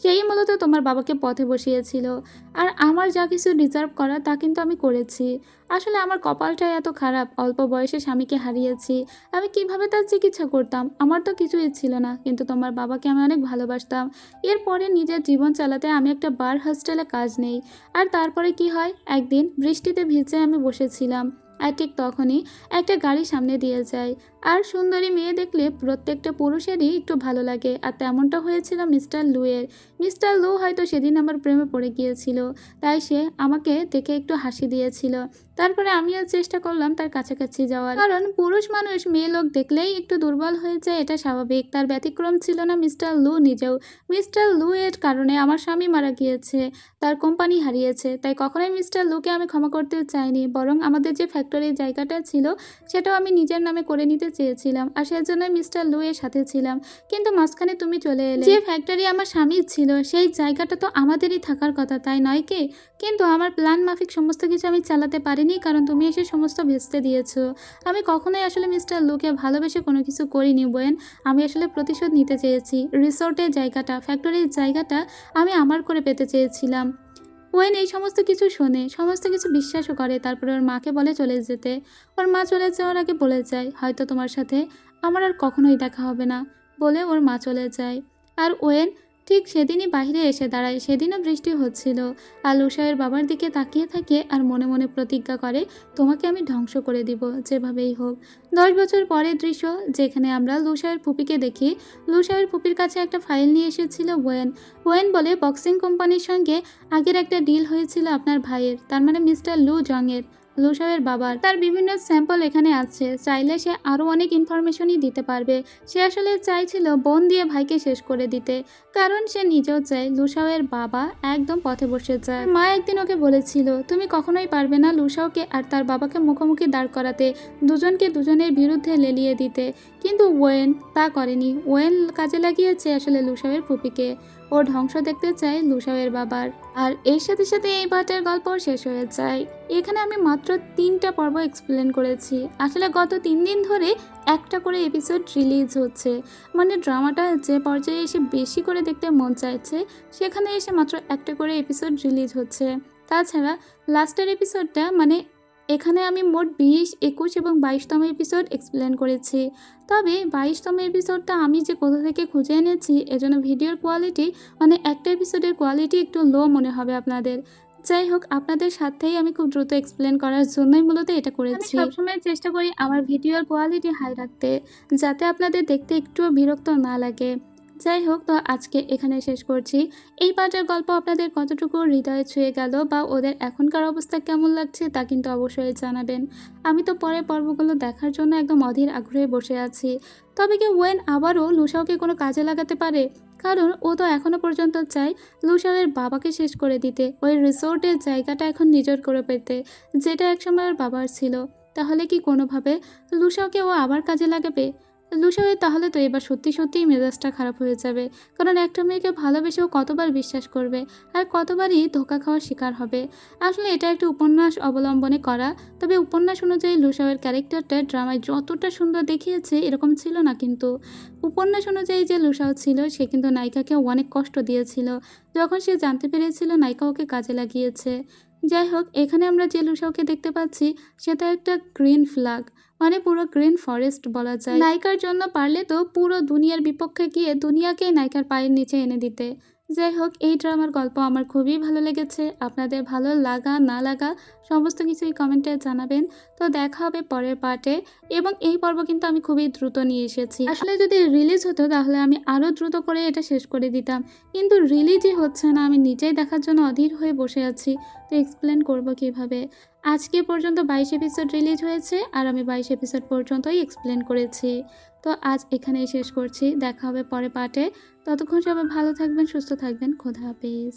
সেই মূলত তোমার বাবাকে পথে বসিয়েছিল। আর আমার যা কিছু ডিজার্ভ করা তা কিন্তু আমি করেছি। আসলে আমার কপালটাই এত খারাপ, অল্প বয়সে স্বামীকে হারিয়েছি। আমি কিভাবে তার চিকিৎসা করতাম? আমার তো কিছুই ছিল না, কিন্তু তোমার বাবাকে আমি অনেক ভালোবাসতাম। এরপরে নিজের জীবন চালাতে আমি একটা বার হোস্টেলে কাজ নেই। আর তারপরে কি হয়, একদিন বৃষ্টিতে ভিজে আমি বসেছিলাম, আর ঠিক তখনই একটা গাড়ি সামনে দিয়ে যায়। আর সুন্দরী মেয়ে দেখলে প্রত্যেকটা পুরুষেরই একটু ভালো লাগে, আর তেমনটা হয়েছিল মিস্টার লুয়ের। মিস্টার লু হয়তো সেদিন আমার প্রেমে পড়ে গিয়েছিল, তাই সে আমাকে দেখে একটু হাসি দিয়েছিল। তারপরে আমিও চেষ্টা করলাম তার কাছাকাছি যাওয়ার, কারণ পুরুষ মানুষ মেয়ে লোক দেখলেই একটু দুর্বল হয়ে যায়, এটা স্বাভাবিক। তার ব্যতিক্রম ছিল না মিস্টার লু নিজেও। মিস্টার লু এর কারণে আমার স্বামী মারা গিয়েছে, তার কোম্পানি হারিয়েছে, তাই কখনোই মিস্টার লুকে আমি ক্ষমা করতে চাইনি। বরং আমাদের যে ফ্যাক্টরির জায়গাটা ছিল সেটাও আমি নিজের নামে করে নিতে চেয়েছিলাম, আর সেজন্যই মিস্টার লু এর সাথে ছিলাম। কিন্তু মাঝখানে তুমি চলে এলে। যে ফ্যাক্টরি আমার স্বামীর ছিল সেই জায়গাটা তো আমাদেরই থাকার কথা, তাই নয় কি? কিন্তু আমার প্ল্যান মাফিক সমস্ত কিছু আমি চালাতে পারিনি, কারণ তুমি এসে সমস্ত ভেস্তে দিয়েছো। আমি কখনোই আসলে মিস্টার লুকে ভালোবেসে কোনো কিছু করিনি বোন। আমি আসলে প্রতিশোধ নিতে চেয়েছি। রিসোর্টের জায়গাটা, ফ্যাক্টরির জায়গাটা আমি আমার করে পেতে চেয়েছিলাম। ওয়েন এই সমস্ত কিছু শোনে, সমস্ত কিছু বিশ্বাসও করে। তারপরে ওর মাকে বলে চলে যেতে। ওর মা চলে যাওয়ার আগে বলে যায়, হয়তো তোমার সাথে আমার আর কখনোই দেখা হবে না, বলে ওর মা চলে যায়। আর ওয়েন ঠিক সেদিনই বাইরে এসে দাঁড়ায়। সেদিনও বৃষ্টি হচ্ছিল। আর লুসাইয়ের বাবার দিকে তাকিয়ে থাকে আর মনে মনে প্রতিজ্ঞা করে, তোমাকে আমি ধ্বংস করে দিব যেভাবেই হোক। 10 বছর পরের দৃশ্য, যেখানে আমরা লুসাইয়ের ফুপিকে দেখি। লুসাইয়ের ফুপির কাছে একটা ফাইল নিয়ে এসেছিল ওয়েন। ওয়েন বলে, বক্সিং কোম্পানির সঙ্গে আগের একটা ডিল হয়েছিল আপনার ভাইয়ের, তার মানে মিস্টার লু জংয়ের, লুসাইয়ের বাবার। তার বিভিন্ন স্যাম্পল এখানে আছে, চাইলে সে আরও অনেক ইনফরমেশনই দিতে পারবে। সে আসলে চাইছিল বোন দিয়ে ভাইকে শেষ করে দিতে, কারণ সে নিজেও চায় লুসাওয়ের বাবা একদম পথে বসে যায়। মা একদিন ওকে বলেছিল, তুমি কখনোই পারবে না লুসাওকে আর তার বাবাকে মুখোমুখি দাঁড় করাতে, দুজনকে দুজনের বিরুদ্ধে লেলিয়ে দিতে। কিন্তু ওয়েন তা করেনি। ওয়েন কাজে লাগিয়েছে আসলে লুসাওয়ের ফুপিকে। ও ধ্বংস দেখতে চায় লুসাওয়ের বাবার। আর এর সাথে সাথে এই পার্টের গল্প শেষ হয়ে যায়। এখানে আমি মাত্র 3টা পর্ব এক্সপ্লেন করেছি। আসলে গত 3 দিন ধরে একটা করে এপিসোড রিলিজ হচ্ছে, মানে ড্রামাটা যে পর্যায়ে এসে বেশি করে দেখতে মন চাইছে সেখানে এসে মাত্র একটা করে এপিসোড রিলিজ হচ্ছে। তাছাড়া লাস্টের এপিসোডটা, মানে এখানে আমি মোট 20, 21 এবং 22তম এপিসোড এক্সপ্লেন করেছি। তবে 22তম এপিসোডটা আমি যে কোথা থেকে খুঁজে এনেছি, এজন্য ভিডিওর কোয়ালিটি, মানে একটা এপিসোডের কোয়ালিটি একটু লো মনে হবে আপনাদের। যাই হোক, আপনাদের সাথেই আমি খুব দ্রুত এক্সপ্লেন করার জন্যই মূলত এটা করেছি। আমি সবসময় চেষ্টা করি আমার ভিডিওর কোয়ালিটি হাই রাখতে, যাতে আপনাদের দেখতে একটুও বিরক্ত না লাগে। যাই হোক, তো আজকে এখানে শেষ করছি। এই পার্টের গল্প আপনাদের কতটুকু হৃদয়ে ছুঁয়ে গেল বা ওদের এখনকার অবস্থা কেমন লাগছে তা কিন্তু অবশ্যই জানাবেন। আমি তো পরের পর্বগুলো দেখার জন্য একদম অধীর আগ্রহে বসে আছি। তবে কি ওয়েন আবারও লুসাওকে কোনো কাজে লাগাতে পারে? কারণ ও তো এখনো পর্যন্ত চায় লুসাওয়ের বাবাকে শেষ করে দিতে, ওই রিসোর্টের জায়গাটা এখন নিজের করে পেতে, যেটা একসময় ওর বাবার ছিল। তাহলে কি কোনোভাবে লুসাওকে ও আবার কাজে লাগাবে? লুসাওয়ের তাহলে তো এবার সত্যি সত্যিই মেজাজটা খারাপ হয়ে যাবে, কারণ একটা মেয়েকে ভালোবেসেও কতবার বিশ্বাস করবে আর কতবারই ধোঁকা খাওয়ার শিকার হবে। আসলে এটা একটা উপন্যাস অবলম্বনে করা, তবে উপন্যাস অনুযায়ী লুসাওয়ের ক্যারেক্টারটা ড্রামায় যতটা সুন্দর দেখিয়েছে এরকম ছিল না, কিন্তু উপন্যাস অনুযায়ী যে লুসাও ছিল সে কিন্তু নায়িকাকে অনেক কষ্ট দিয়েছিল যখন সে জানতে পেরেছিল নায়িকা ওকে কাজে লাগিয়েছে। যাই হোক, এখানে আমরা যে লুসাওকে দেখতে পাচ্ছি সেটা একটা গ্রিন ফ্ল্যাগ, মানে পুরো গ্রিন ফরেস্ট বলা যায়। নায়িকার জন্য পারলে তো পুরো দুনিয়ার বিপক্ষে গিয়ে দুনিয়াকেই নায়িকার পায়ের নিচে এনে দিতে। যাই হোক, এই ড্রামার গল্প আমার খুবই ভালো লেগেছে। আপনাদের ভালো লাগা না লাগা সমস্ত কিছুই কমেন্টে জানাবেন। তো দেখা হবে পরের পার্টে, এবং এই পর্ব কিন্তু আমি খুবই দ্রুত নিয়ে এসেছি। আসলে যদি রিলিজ হতো তাহলে আমি আরও দ্রুত করে এটা শেষ করে দিতাম, কিন্তু রিলিজই হচ্ছে না। আমি নিজেই দেখার জন্য অধীর হয়ে বসে আছি, তো এক্সপ্লেন করব কিভাবে। আজকে পর্যন্ত 22 এপিসোড রিলিজ হয়েছে আর আমি 22 এপিসোড পর্যন্তই এক্সপ্লেন করেছি। তো আজ এখানেই শেষ করছি, দেখা হবে পরে পার্টে। ততক্ষণ সবাই ভালো থাকবেন, সুস্থ থাকবেন, খোদা হাফেজ।